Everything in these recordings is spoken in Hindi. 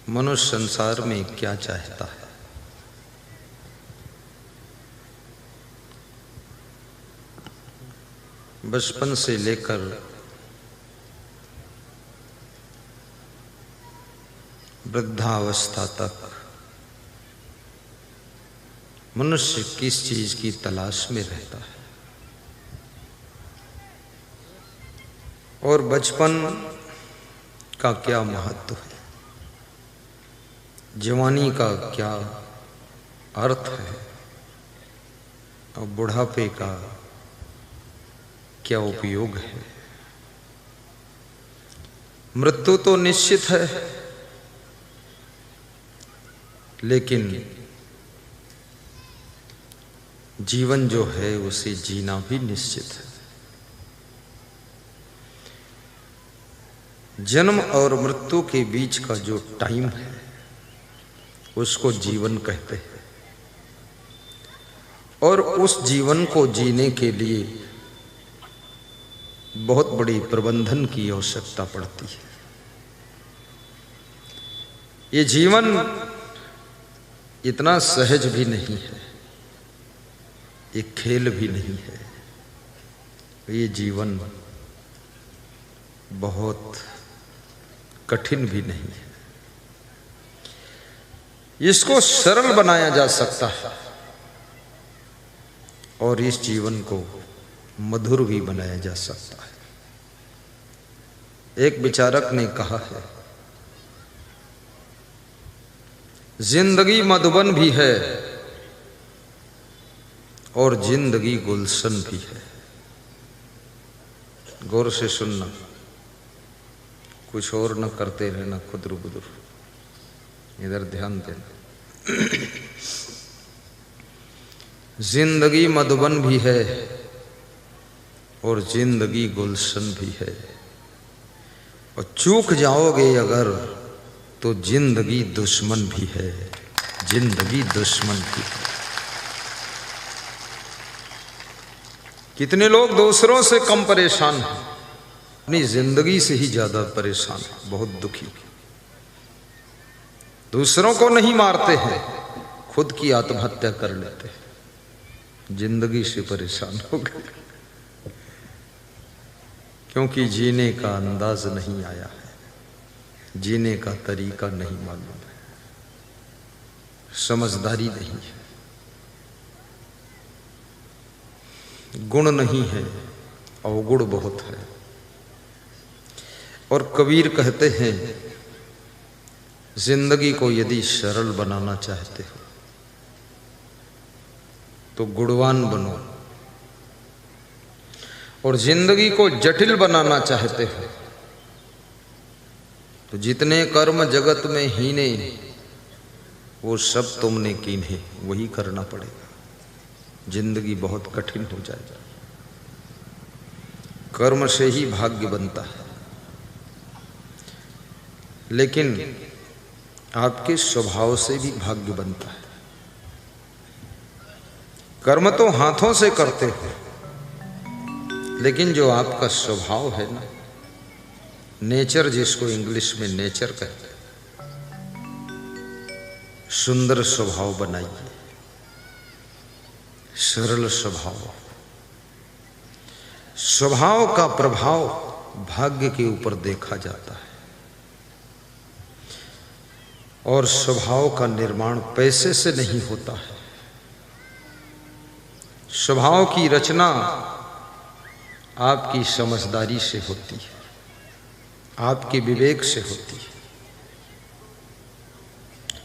मनुष्य संसार में क्या चाहता है? बचपन से लेकर वृद्धावस्था तक मनुष्य किस चीज की तलाश में रहता है? और बचपन का क्या महत्व है? जवानी का क्या अर्थ है और बुढ़ापे का क्या उपयोग है? मृत्यु तो निश्चित है, लेकिन जीवन जो है उसे जीना भी निश्चित है। जन्म और मृत्यु के बीच का जो टाइम है उसको जीवन कहते हैं, और उस जीवन को जीने के लिए बहुत बड़ी प्रबंधन की आवश्यकता पड़ती है। ये जीवन इतना सहज भी नहीं है, ये खेल भी नहीं है। ये जीवन बहुत कठिन भी नहीं है। इसको सरल बनाया जा सकता है और इस जीवन को मधुर भी बनाया जा सकता है। एक विचारक ने कहा है, जिंदगी मधुबन भी है और जिंदगी गुलशन भी है। गौर से सुनना, कुछ और न करते रहना खुदरू बुदरू, इधर ध्यान देना। जिंदगी मधुबन भी है और जिंदगी गुलशन भी है, और चूक जाओगे अगर तो जिंदगी दुश्मन भी है। जिंदगी दुश्मन भी है। कितने लोग दूसरों से कम परेशान हैं, अपनी जिंदगी से ही ज्यादा परेशान हैं, बहुत दुखी। दूसरों को नहीं मारते हैं, खुद की आत्महत्या कर लेते हैं। जिंदगी से परेशान हो गए क्योंकि जीने का अंदाज नहीं आया है, जीने का तरीका नहीं मालूम है, समझदारी नहीं है, गुण नहीं है, अवगुण बहुत है। और कबीर कहते हैं, जिंदगी को यदि सरल बनाना चाहते हो तो गुणवान बनो, और जिंदगी को जटिल बनाना चाहते हो तो जितने कर्म जगत में हीने वो सब तुमने कीन्हे वही करना पड़ेगा। जिंदगी बहुत कठिन हो जाएगा। कर्म से ही भाग्य बनता है, लेकिन आपके स्वभाव से भी भाग्य बनता है। कर्म तो हाथों से करते हो, लेकिन जो आपका स्वभाव है ना, नेचर, जिसको इंग्लिश में नेचर कहते हैं, सुंदर स्वभाव बनाइए, सरल स्वभाव। स्वभाव का प्रभाव भाग्य के ऊपर देखा जाता है, और स्वभाव का निर्माण पैसे से नहीं होता है। स्वभाव की रचना आपकी समझदारी से होती है, आपके विवेक से होती है।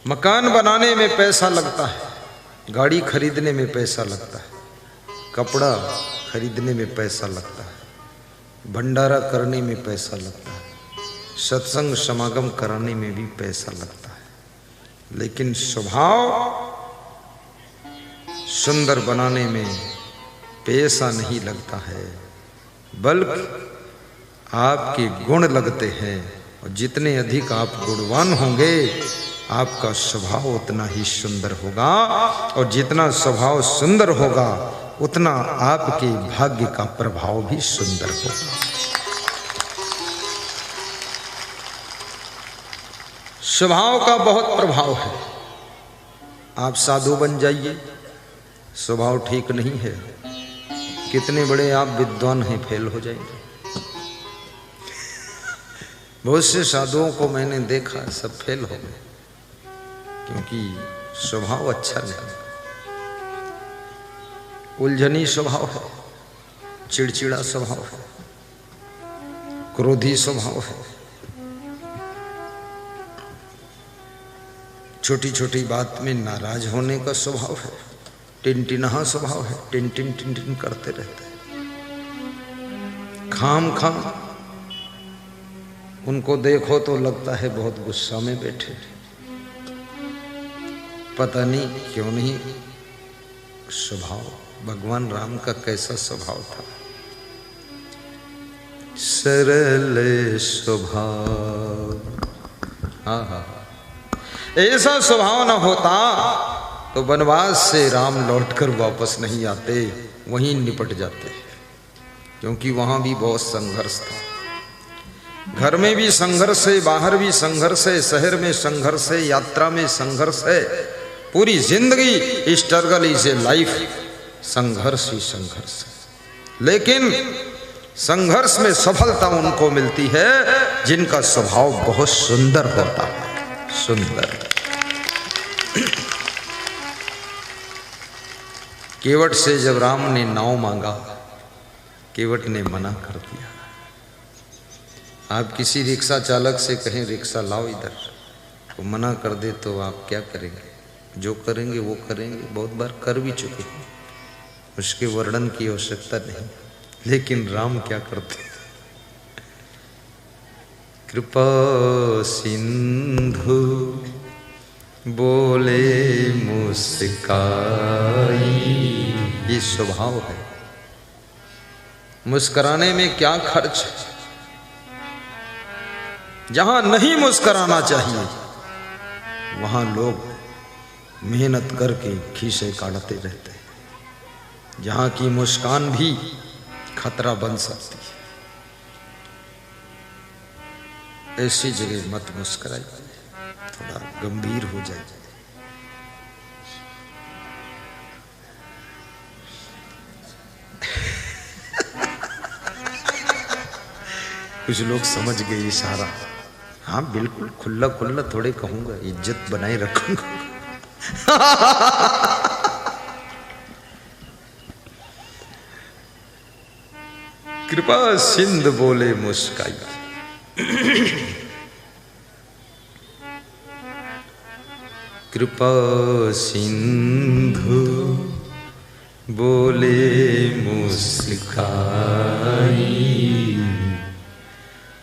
मकान बनाने में पैसा लगता है, गाड़ी खरीदने में पैसा लगता है, कपड़ा खरीदने में पैसा लगता है, भंडारा करने में पैसा लगता है, सत्संग समागम कराने में भी पैसा लगता है। लेकिन स्वभाव सुंदर बनाने में पैसा नहीं लगता है, बल्कि आपके गुण लगते हैं। और जितने अधिक आप गुणवान होंगे, आपका स्वभाव उतना ही सुंदर होगा, और जितना स्वभाव सुंदर होगा उतना आपके भाग्य का प्रभाव भी सुंदर होगा। स्वभाव का बहुत प्रभाव है। आप साधु बन जाइए, स्वभाव ठीक नहीं है, कितने बड़े आप विद्वान हैं, फेल हो जाएंगे। बहुत से साधुओं को मैंने देखा, सब फेल हो गए, क्योंकि स्वभाव अच्छा नहीं, उलझनी स्वभाव है, चिड़चिड़ा स्वभाव है, क्रोधी स्वभाव है, छोटी छोटी बात में नाराज होने का स्वभाव है, टिनटिनहा स्वभाव है, टिन टिन टिन टिन करते रहते हैं, खाम खाम उनको देखो तो लगता है बहुत गुस्सा में बैठे, पता नहीं क्यों नहीं। स्वभाव भगवान राम का कैसा स्वभाव था, सरल स्वभाव। हाँ हाँ, ऐसा स्वभाव न होता तो वनवास से राम लौटकर वापस नहीं आते, वहीं निपट जाते, क्योंकि वहां भी बहुत संघर्ष था। घर में भी संघर्ष है, बाहर भी संघर्ष है, शहर में संघर्ष है, यात्रा में संघर्ष है, पूरी जिंदगी स्ट्रगल इज ए लाइफ, संघर्ष ही संघर्ष है। लेकिन संघर्ष में सफलता उनको मिलती है जिनका स्वभाव बहुत सुंदर होता है, सुंदर। केवट से जब राम ने नाव मांगा, केवट ने मना कर दिया। आप किसी रिक्शा चालक से कहें रिक्शा लाओ इधर, तो मना कर दे तो आप क्या करेंगे? जो करेंगे वो करेंगे, बहुत बार कर भी चुके हैं, उसके वर्णन की आवश्यकता नहीं। लेकिन राम क्या करते? कृपा सिंधु बोले मुस्काई, ये स्वभाव है। मुस्कुराने में क्या खर्च है? जहां नहीं मुस्कुराना चाहिए वहां लोग मेहनत करके खीसे काटते रहते हैं। जहां की मुस्कान भी खतरा बन सकती है, ऐसी जगह मत मुस्कुराइए, थोड़ा गंभीर हो जाए। कुछ लोग समझ गए इशारा। हाँ बिल्कुल, खुल्ला खुल्ला थोड़े कहूंगा, इज्जत बनाए रखूंगा। कृपा सिंध बोले मुस्काई, कृपा सिंधु बोले मुस्काई,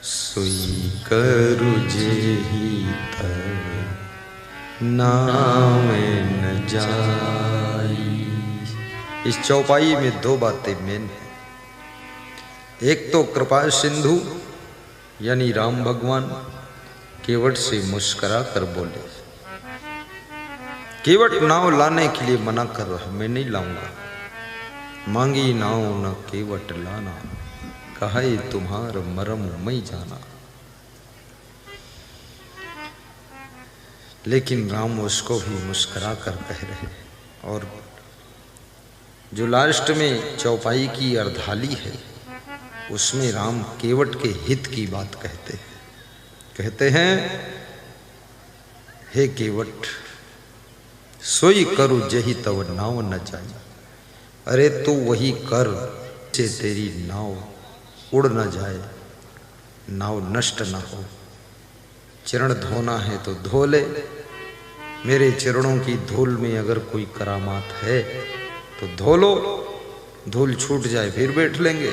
सोई करु जेहि तब नाम न जाई। इस चौपाई में दो बातें मेन है। एक तो कृपा सिंधु यानी राम भगवान केवट से मुस्कुरा कर बोले। केवट नाव लाने के लिए मना कर रहा, मैं नहीं लाऊंगा, मांगी नाव न केवट लाना, कहे तुम्हार मरम मैं जाना। लेकिन राम उसको भी मुस्कुरा कर कह रहे। और जो लास्ट में चौपाई की अर्धाली है उसमें राम केवट के हित की बात कहते हैं, हे केवट सोई करू जही तव नाव न जाए। अरे तू वही कर से तेरी नाव उड़ न जाए, नाव नष्ट न हो। चरण धोना है तो धो ले, मेरे चरणों की धूल में अगर कोई करामात है तो धो लो, धूल छूट जाए फिर बैठ लेंगे।